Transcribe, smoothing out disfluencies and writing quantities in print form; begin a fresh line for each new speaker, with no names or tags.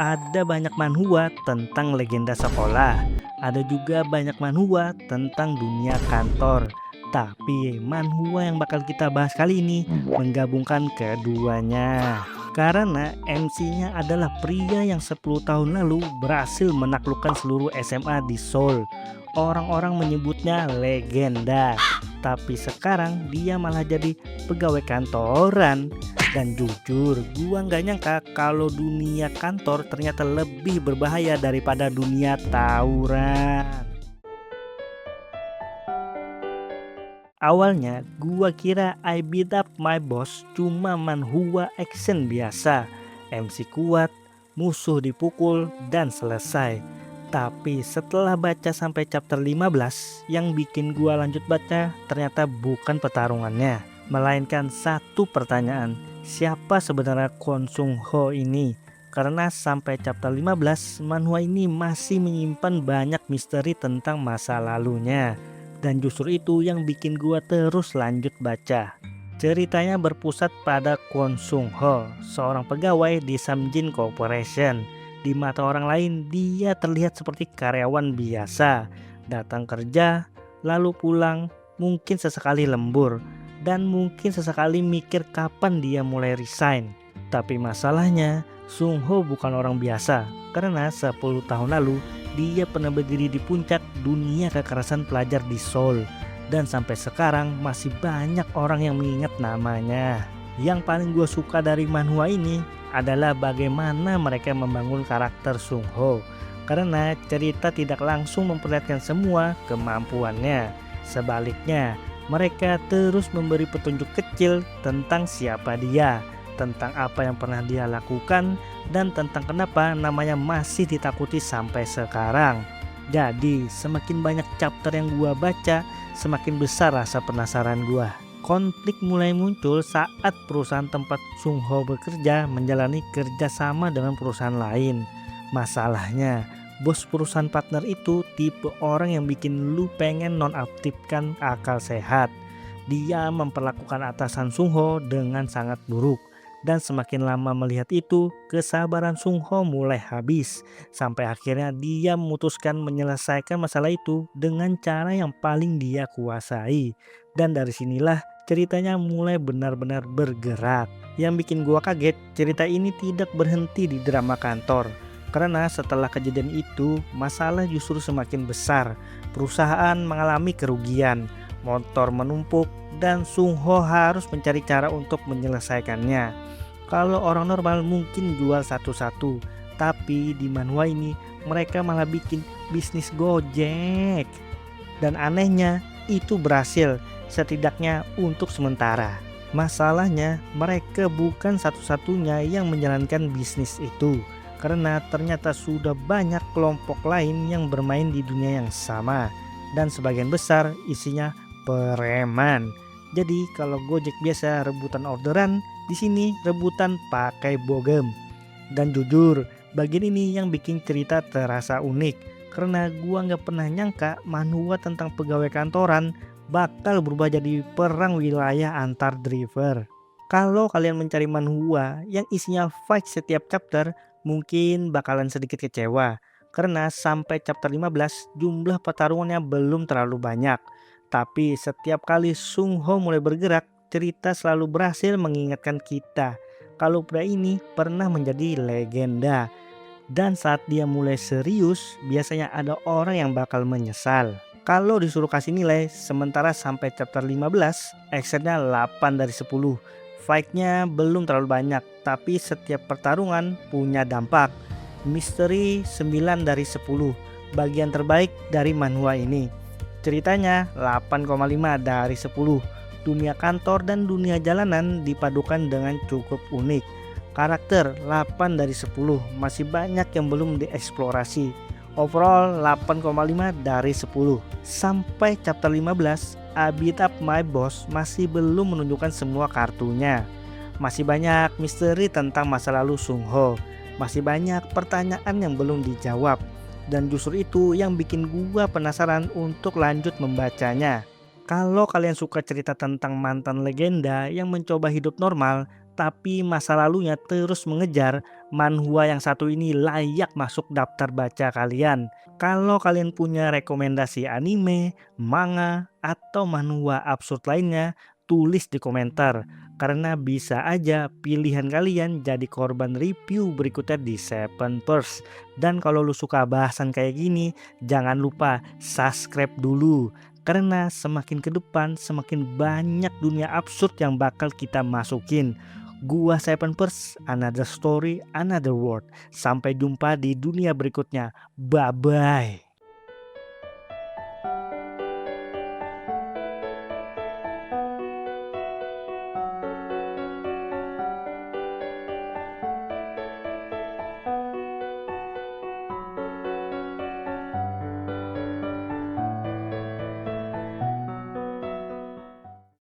Ada banyak manhwa tentang legenda sekolah, ada juga banyak manhwa tentang dunia kantor. Tapi manhwa yang bakal kita bahas kali ini menggabungkan keduanya. Karena MC-nya adalah pria yang 10 tahun lalu berhasil menaklukkan seluruh SMA di Seoul. Orang-orang menyebutnya legenda. Tapi sekarang dia malah jadi pegawai kantoran. Dan jujur, gua nggak nyangka kalau dunia kantor ternyata lebih berbahaya daripada dunia tawuran. Awalnya, gua kira I Beat Up My Boss cuma manhwa action biasa. MC kuat, musuh dipukul, dan selesai. Tapi setelah baca sampai chapter 15, yang bikin gua lanjut baca ternyata bukan pertarungannya, melainkan satu pertanyaan. Siapa sebenarnya Kwon Sung Ho ini? Karena sampai chapter 15, manhwa ini masih menyimpan banyak misteri tentang masa lalunya. Dan justru itu yang bikin gua terus lanjut baca. Ceritanya berpusat pada Kwon Sung Ho, seorang pegawai di Samjin Corporation. Di mata orang lain, dia terlihat seperti karyawan biasa. Datang kerja, lalu pulang, mungkin sesekali lembur, dan mungkin sesekali mikir kapan dia mulai resign. Tapi masalahnya, Sung Ho bukan orang biasa, karena 10 tahun lalu, dia pernah berdiri di puncak dunia kekerasan pelajar di Seoul. Dan sampai sekarang masih banyak orang yang mengingat namanya. Yang paling gue suka dari manhwa ini adalah bagaimana mereka membangun karakter Sung Ho. Karena cerita tidak langsung memperlihatkan semua kemampuannya. Sebaliknya, mereka terus memberi petunjuk kecil tentang siapa dia, tentang apa yang pernah dia lakukan, dan tentang kenapa namanya masih ditakuti sampai sekarang. Jadi semakin banyak chapter yang gua baca, semakin besar rasa penasaran gua. Konflik mulai muncul saat perusahaan tempat Sung Ho bekerja menjalani kerja sama dengan perusahaan lain. Masalahnya, bos perusahaan partner itu tipe orang yang bikin lu pengen nonaktifkan akal sehat. Dia memperlakukan atasan Sung Ho dengan sangat buruk. Dan semakin lama melihat itu, kesabaran Sung Ho mulai habis. Sampai akhirnya dia memutuskan menyelesaikan masalah itu dengan cara yang paling dia kuasai. Dan dari sinilah ceritanya mulai benar-benar bergerak. Yang bikin gua kaget, cerita ini tidak berhenti di drama kantor. Karena setelah kejadian itu, masalah justru semakin besar. Perusahaan mengalami kerugian, motor menumpuk, dan Sung Ho harus mencari cara untuk menyelesaikannya. Kalau orang normal mungkin jual satu-satu, tapi di manhwa ini mereka malah bikin bisnis Gojek. Dan anehnya itu berhasil, setidaknya untuk sementara. Masalahnya mereka bukan satu-satunya yang menjalankan bisnis itu, karena ternyata sudah banyak kelompok lain yang bermain di dunia yang sama. Dan sebagian besar isinya preman. Jadi kalau Gojek biasa rebutan orderan, di sini rebutan pakai bogem. Dan jujur, bagian ini yang bikin cerita terasa unik. Karena gua nggak pernah nyangka manhwa tentang pegawai kantoran bakal berubah jadi perang wilayah antar driver. Kalau kalian mencari manhwa yang isinya fight setiap chapter, mungkin bakalan sedikit kecewa. Karena sampai chapter 15 jumlah pertarungannya belum terlalu banyak. Tapi setiap kali Sung Ho mulai bergerak, cerita selalu berhasil mengingatkan kita kalau pria ini pernah menjadi legenda. Dan saat dia mulai serius, biasanya ada orang yang bakal menyesal. Kalau disuruh kasih nilai, sementara sampai chapter 15, actionnya 8 dari 10. Fight-nya belum terlalu banyak, tapi setiap pertarungan punya dampak. Misteri 9 dari 10, bagian terbaik dari manhwa ini. Ceritanya 8,5 dari 10. Dunia kantor dan dunia jalanan dipadukan dengan cukup unik. Karakter 8 dari 10, masih banyak yang belum dieksplorasi. Overall 8,5 dari 10. Sampai chapter 15, I Beat Up My Boss masih belum menunjukkan semua kartunya. Masih banyak misteri tentang masa lalu Sung Ho. Masih banyak pertanyaan yang belum dijawab. Dan justru itu yang bikin gua penasaran untuk lanjut membacanya. Kalau kalian suka cerita tentang mantan legenda yang mencoba hidup normal, tapi masa lalunya terus mengejar, manhwa yang satu ini layak masuk daftar baca kalian. Kalau kalian punya rekomendasi anime, manga, atau manhwa absurd lainnya, tulis di komentar. Karena bisa aja pilihan kalian jadi korban review berikutnya di Seven Purse. Dan kalau lu suka bahasan kayak gini, jangan lupa subscribe dulu. Karena semakin ke depan semakin banyak dunia absurd yang bakal kita masukin. Gua Seven Purse, another story, another world. Sampai jumpa di dunia berikutnya. Bye bye.